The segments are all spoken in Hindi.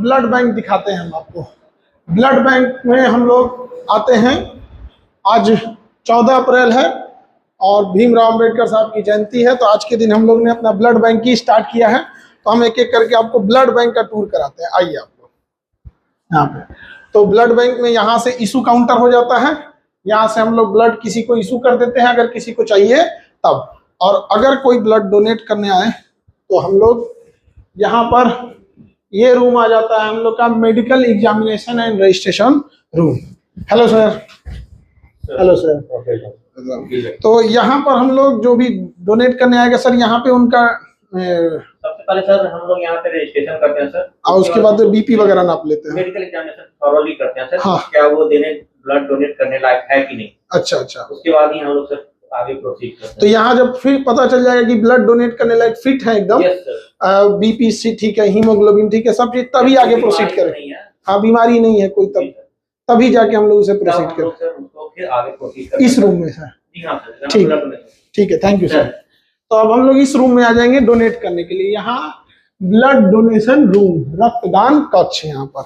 ब्लड बैंक दिखाते हैं हम आपको। ब्लड बैंक में हम लोग आते हैं। आज 14 अप्रैल है और भीमराव अंबेडकर साहब की जयंती है, तो आज के दिन हम लोग ने अपना ब्लड बैंक ही स्टार्ट किया है। तो हम एक एक करके आपको ब्लड बैंक का टूर कराते हैं। आइए आपको यहाँ पे। तो ब्लड बैंक में यहाँ से इशू काउंटर हो जाता है। यहाँ से हम लोग ब्लड किसी को इशू कर देते हैं अगर किसी को चाहिए तब। और अगर कोई ब्लड डोनेट करने आए तो हम लोग यहाँ पर, ये रूम आ जाता है हम लोग का medical examination and registration room. Hello sir. Hello sir. तो यहाँ पर हम लोग जो भी डोनेट करने आएगा सर, यहाँ पे उनका सबसे पहले सर हम लोग यहाँ पे रजिस्ट्रेशन करते हैं सर, और उसके बाद बीपी वगैरह नाप लेते हैं, मेडिकल एग्जामिनेशन थॉरोली करते हैं सर। हाँ। क्या वो देने ब्लड डोनेट करने लायक है कि नहीं। अच्छा अच्छा। उसके बाद ही हम लोग सर आगे प्रोसीड करते हैं। तो यहाँ जब फिर पता चल जाएगा कि ब्लड डोनेट करने लायक फिट है एकदम, बीपी सी ठीक है, हीमोग्लोबिन ठीक है, सब चीज, तभी आगे प्रोसीड करें। हाँ, बीमारी नहीं है कोई, तभी जाके हम लोग उसे प्रोसीड करें इस रूम में सर। ठीक है, थैंक यू सर। तो अब हम लोग इस रूम में आ जाएंगे डोनेट करने के लिए। यहाँ ब्लड डोनेशन रूम, रक्तदान कक्ष यहाँ पर।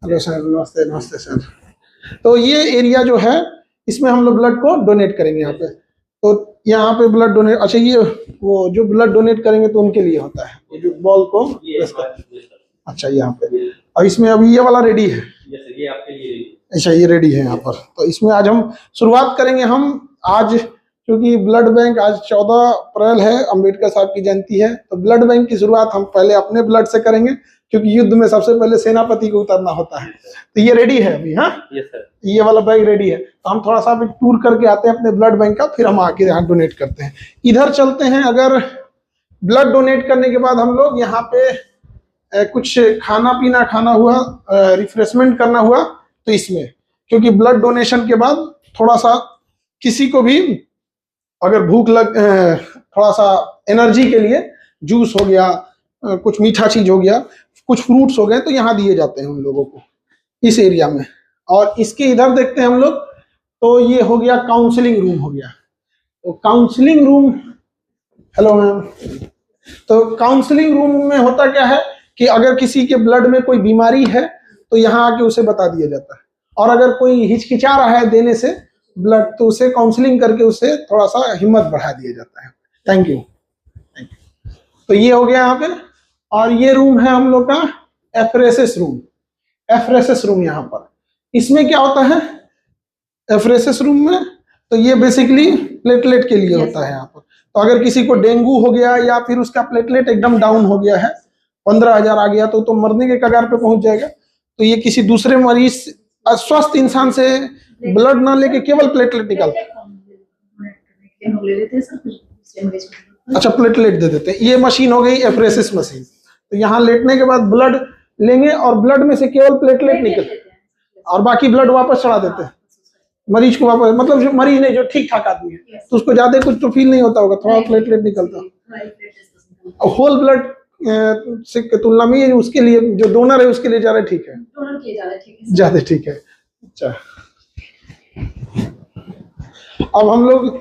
हेलो सर, नमस्ते। नमस्ते सर। तो ये एरिया जो है, इसमें हम लोग ब्लड को डोनेट करेंगे यहाँ पे। तो यहाँ पे ब्लड डोनेट, अच्छा ये वो जो ब्लड डोनेट करेंगे तो उनके लिए होता है, ये जो बॉल को, अच्छा यहाँ पे। और इसमें अभी ये वाला रेडी है, ये आपके लिए। अच्छा ये रेडी है यहाँ पर। तो इसमें आज हम शुरुआत करेंगे। हम आज, क्योंकि ब्लड बैंक आज 14 अप्रैल है, अंबेडकर साहब की जयंती है, तो ब्लड बैंक की शुरुआत हम पहले अपने ब्लड से करेंगे, क्योंकि युद्ध में सबसे पहले सेनापति को उतरना होता है। तो ये रेडी है अभी। हाँ ये वाला बैग रेडी है। तो हम थोड़ा सा अभी टूर करके आते हैं अपने ब्लड बैंक का, फिर हम आके यहाँ डोनेट करते हैं। इधर चलते हैं। अगर ब्लड डोनेट करने के बाद हम लोग यहाँ पे कुछ खाना पीना खाना हुआ, रिफ्रेशमेंट करना हुआ, तो इसमें, क्योंकि ब्लड डोनेशन के बाद थोड़ा सा किसी को भी अगर भूख लग, थोड़ा सा एनर्जी के लिए जूस हो गया, कुछ मीठा चीज हो गया, कुछ फ्रूट्स हो गए, तो यहाँ दिए जाते हैं उन लोगों को इस एरिया में। और इसके इधर देखते हैं हम लोग, तो ये हो गया काउंसलिंग रूम हो गया। तो काउंसलिंग रूम, हेलो मैम। तो काउंसलिंग रूम में होता क्या है कि अगर किसी के ब्लड में कोई बीमारी है तो यहाँ आके उसे बता दिया जाता है, और अगर कोई हिचकिचा रहा है देने से ब्लड, तो उसे काउंसलिंग करके उसे थोड़ा सा हिम्मत बढ़ा दिया जाता है। Thank you. तो ये हो गया यहाँ पे। और ये रूम है हम लोग का एफरेसिस रूम। एफरेसिस रूम यहाँ पर, इसमें क्या होता है एफरेसिस रूम में, तो ये बेसिकली प्लेटलेट के लिए होता है यहाँ पर। तो अगर किसी को डेंगू हो गया या फिर उसका प्लेटलेट एकदम डाउन हो गया है, 15,000 आ गया, तो मरने के कगार पे पहुंच जाएगा। तो ये किसी दूसरे मरीज, स्वस्थ इंसान से ब्लड ना लेके केवल प्लेटलेट निकालते हैं। अच्छा, प्लेटलेट दे देते हैं। ये मशीन हो गई एफरेसिस मशीन। तो यहाँ लेटने के बाद ब्लड लेंगे और ब्लड में से केवल प्लेटलेट निकल, और बाकी ब्लड वापस चढ़ा देते हैं मरीज को वापस। मतलब जो मरीज नहीं, जो ठीक ठाक आदमी है, तो उसको ज्यादा कुछ तो फील नहीं होता होगा, थोड़ा प्लेटलेट निकलता। और होल ब्लड से की तुलना में उसके लिए जो डोनर है उसके लिए ज्यादा ठीक है, ज्यादा ठीक है। अच्छा, अब हम लोग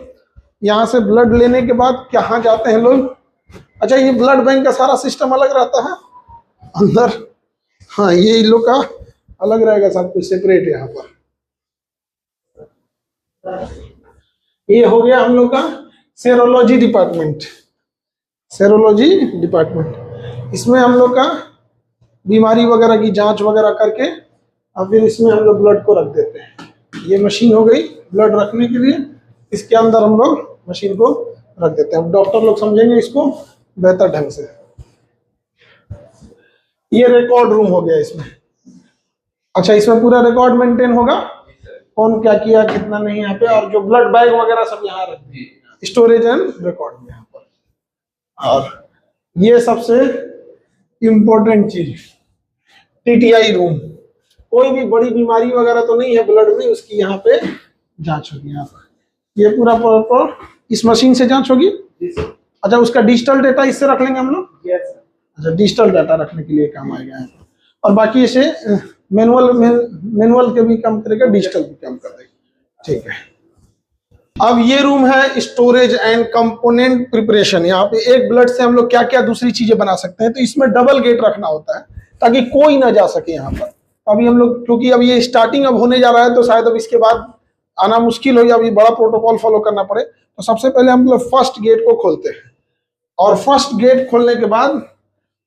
यहाँ से ब्लड लेने के बाद कहाँ जाते हैं लोग? अच्छा, ये ब्लड बैंक का सारा सिस्टम अलग रहता है अंदर। हाँ, ये इन लोग का अलग रहेगा, सब कुछ सेपरेट है यहाँ पर। ये हो गया हम लोग का सेरोलॉजी डिपार्टमेंट। सेरोलॉजी डिपार्टमेंट, इसमें हम लोग का बीमारी वगैरह की जांच वगैरह करके और फिर इसमें हम लोग ब्लड को रख देते हैं। ये मशीन हो गई ब्लड रखने के लिए, इसके अंदर हम लोग मशीन को रख देते हैं। डॉक्टर लोग समझेंगे इसको बेहतर ढंग से। ये रिकॉर्ड रूम हो गया इसमें। अच्छा, इसमें पूरा रिकॉर्ड मेंटेन होगा, कौन क्या किया कितना नहीं यहाँ पे, और जो ब्लड बैग वगैरह सब यहाँ रख दिए, स्टोरेज एंड रिकॉर्ड यहाँ पर। और ये सबसे इम्पोर्टेंट चीज, टीटीआई रूम। कोई भी बड़ी बीमारी वगैरह तो नहीं है ब्लड में, उसकी यहाँ पे जांच होगी। यहाँ पर ये पूरा प्रॉपर इस मशीन से जांच होगी। अच्छा, उसका डिजिटल डेटा इससे रख लेंगे हम लोग। अच्छा, डिजिटल डाटा रखने के लिए काम आएगा यहाँ पर। और बाकी इसे मैनुअल के भी काम करेगा, डिजिटल भी काम कर देगा। ठीक है। अब ये रूम है स्टोरेज एंड कंपोनेंट प्रिपरेशन। यहाँ पे एक ब्लड से हम लोग क्या क्या दूसरी चीजें बना सकते हैं। तो इसमें डबल गेट रखना होता है। ताकि कोई ना जा सके यहाँ पर। अभी हम लोग, क्योंकि अब ये स्टार्टिंग अब होने जा रहा है, तो शायद अब इसके बाद आना मुश्किल हो या अभी बड़ा प्रोटोकॉल फॉलो करना पड़े, तो सबसे पहले हम लोग फर्स्ट गेट को खोलते हैं, और फर्स्ट गेट खोलने के बाद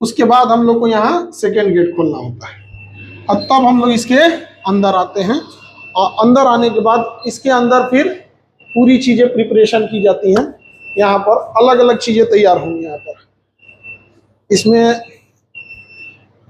उसके बाद हम लोग को यहाँ सेकेंड गेट खोलना होता है, और तब हम लोग इसके अंदर आते हैं। और अंदर आने के बाद इसके अंदर फिर पूरी चीज़ें प्रिपरेशन की जाती हैं। यहाँ पर अलग अलग चीज़ें तैयार होंगी यहाँ पर। इसमें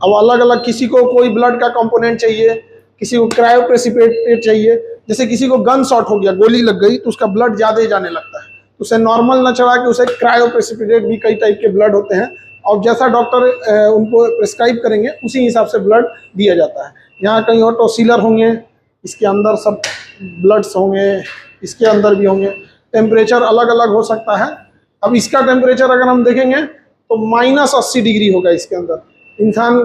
अब अलग अलग, किसी को कोई ब्लड का कंपोनेंट चाहिए, किसी को क्रायो प्रेसिपिटेट चाहिए, जैसे किसी को गन शॉट हो गया, गोली लग गई, तो उसका ब्लड ज़्यादा ही जाने लगता है, तो उसे नॉर्मल ना चढ़ा के उसे क्रायो प्रेसिपिटेट, भी कई टाइप के ब्लड होते हैं, और जैसा डॉक्टर उनको प्रिस्क्राइब करेंगे उसी हिसाब से ब्लड दिया जाता है। यहाँ कहीं ऑटो सीलर होंगे, इसके अंदर सब ब्लड्स होंगे, इसके अंदर भी होंगे। टेम्परेचर अलग अलग हो सकता है। अब इसका टेम्परेचर अगर हम देखेंगे तो -80 डिग्री होगा इसके अंदर। इंसान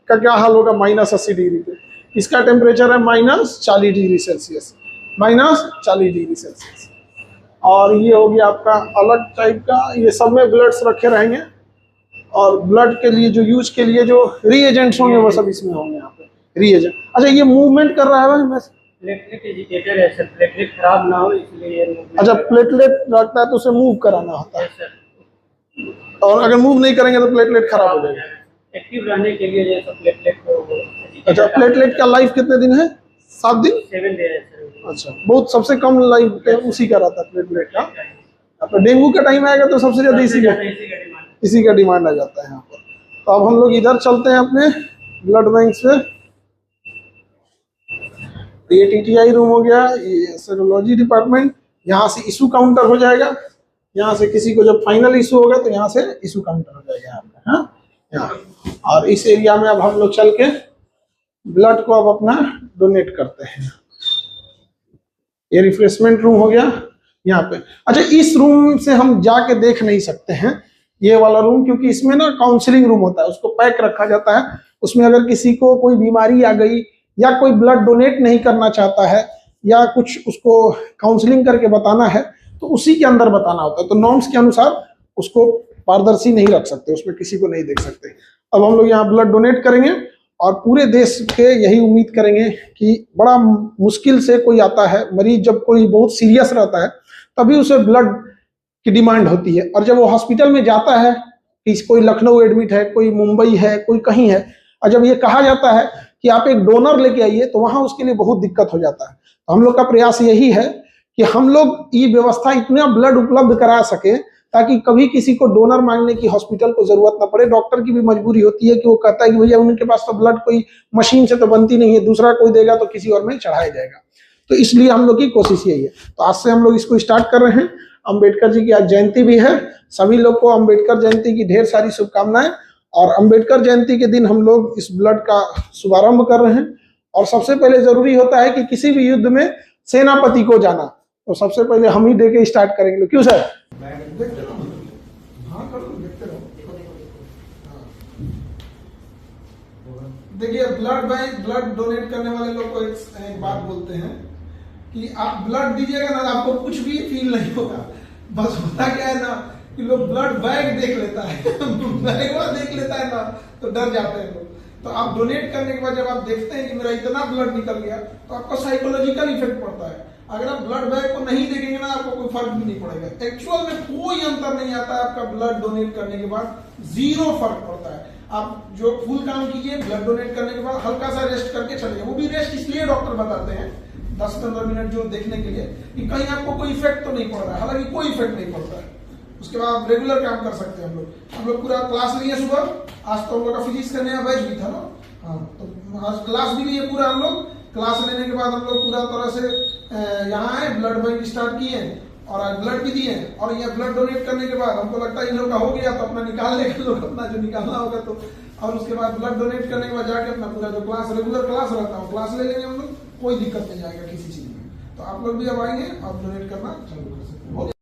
का क्या हाल होगा -80 डिग्री पे? इसका टेम्परेचर है -40 डिग्री सेल्सियस, -40 डिग्री सेल्सियस। और ये हो गया आपका अलग टाइप का, ये सब में ब्लड्स रखे रहेंगे, और ब्लड के लिए जो यूज के लिए जो रिएजेंट्स होंगे वो सब इसमें होंगे यहाँ पे, रिएजेंट। अच्छा, ये मूवमेंट कर रहा है भाई? प्लेटलेट एजिटेटर है सर, प्लेटलेट खराब ना हो इसलिए। अच्छा, प्लेटलेट रखता है तो उसे मूव कराना होता है, और अगर मूव नहीं करेंगे तो प्लेटलेट खराब हो जाएगा। एक्टिव रहने के लिए ये सब प्लेटलेट को। अच्छा, प्लेटलेट का लाइफ कितने दिन है? 7 दिन, 7 दिन है सर। अच्छा, बहुत सबसे कम लाइफ टाइम उसी का रहता है प्लेटलेट का। अब डेंगू का टाइम आएगा तो सबसे ज्यादा इसी का डिमांड आ जाता है यहाँ पर। तो अब हम लोग इधर चलते हैं अपने ब्लड बैंक से। ये टीटीआई रूम हो गया, ये सेरोलॉजी डिपार्टमेंट, यहाँ से इशू काउंटर हो जाएगा। यहाँ से किसी को जब फाइनल इशू होगा तो यहाँ से इशू काउंटर हो जाएगा यहाँ पे, हाँ यहाँ। और इस एरिया में अब हम लोग चल के ब्लड को अब अपना डोनेट करते हैं। ये रिफ्रेशमेंट रूम हो गया यहाँ पे। अच्छा, इस रूम से हम जाके देख नहीं सकते हैं ये वाला रूम, क्योंकि इसमें ना काउंसलिंग रूम होता है, उसको पैक रखा जाता है। उसमें अगर किसी को कोई बीमारी आ गई या कोई ब्लड डोनेट नहीं करना चाहता है या कुछ उसको काउंसलिंग करके बताना है तो उसी के अंदर बताना होता है। तो नॉर्म्स के अनुसार उसको पारदर्शी नहीं रख सकते, उसमें किसी को नहीं देख सकते। अब हम लोग यहाँ ब्लड डोनेट करेंगे और पूरे देश के यही उम्मीद करेंगे कि बड़ा मुश्किल से कोई आता है मरीज, जब कोई बहुत सीरियस रहता है तभी उसे ब्लड की डिमांड होती है। और जब वो हॉस्पिटल में जाता है कि कोई लखनऊ एडमिट है, कोई मुंबई है, कोई कहीं है, और जब ये कहा जाता है कि आप एक डोनर लेके आइए तो वहां उसके लिए बहुत दिक्कत हो जाता है। तो हम लोग का प्रयास यही है कि हम लोग ये व्यवस्था इतना ब्लड उपलब्ध करा सके ताकि कभी किसी को डोनर मांगने की हॉस्पिटल को जरूरत ना पड़े। डॉक्टर की भी मजबूरी होती है कि वो कहता है कि भैया उनके पास तो ब्लड कोई मशीन से तो बनती नहीं है, दूसरा कोई देगा तो किसी और में चढ़ाया जाएगा। तो इसलिए हम लोग की कोशिश यही है। तो आज से हम लोग इसको स्टार्ट कर रहे हैं। अंबेडकर जी की आज जयंती भी है, सभी लोग को अंबेडकर जयंती की ढेर सारी शुभकामनाएं। और अंबेडकर जयंती के दिन हम लोग इस ब्लड का शुभारंभ कर रहे हैं। और सबसे पहले जरूरी होता है कि किसी भी युद्ध में सेनापति को जाना, तो सबसे पहले हम ही दे के स्टार्ट करेंगे। क्यों सर? देखिए, ब्लड बैंक, ब्लड डोनेट करने वाले लोग को एक बात बोलते हैं कि आप ब्लड दीजिएगा ना, आपको कुछ भी फील नहीं होगा। बस होता क्या है ना कि लोग ब्लड बैग देख लेता है बैग देख लेता है ना तो डर जाते हैं लोग। तो आप डोनेट करने के बाद जब आप देखते हैं कि मेरा इतना ब्लड निकल गया तो आपका साइकोलॉजिकल इफेक्ट पड़ता है। अगर आप ब्लड बैग को नहीं देखेंगे ना, आपको कोई फर्क भी नहीं पड़ेगा। एक्चुअल में कोई अंतर नहीं आता है आपका ब्लड डोनेट करने के बाद, 0 फर्क पड़ता है। आप जो फुल काम कीजिए, ब्लड डोनेट करने के बाद हल्का सा रेस्ट करके चलिए। वो भी रेस्ट इसलिए डॉक्टर बताते हैं 10-15 मिनट जो देखने के लिए कि कहीं आपको कोई इफेक्ट तो नहीं पड़ रहा है। हालांकि कोई इफेक्ट नहीं पड़ता है। उसके बाद आप रेगुलर काम कर सकते हैं। हम लोग पूरा क्लास लिए सुबह। आज तो हम लोग का फिजिक्स का नया बैच भी था ना, हाँ, तो आज क्लास भी लिए पूरा। हम लोग क्लास लेने के बाद हम लोग पूरा तरह से यहाँ आए, ब्लड बैंक स्टार्ट किए और आज ब्लड भी दिए। और ये ब्लड डोनेट करने के बाद हमको लगता है इन लोग का हो गया तो अपना निकाल लेंगे लोग अपना जो निकालना होगा तो। और उसके बाद ब्लड डोनेट करने के बाद जाके अपना पूरा जो क्लास रेगुलर क्लास रहता है क्लास ले लेंगे हम लोग। कोई दिक्कत नहीं आएगा किसी चीज में। तो आप लोग भी अब आएंगे, आप डोनेट करना चालू कर सकते हैं।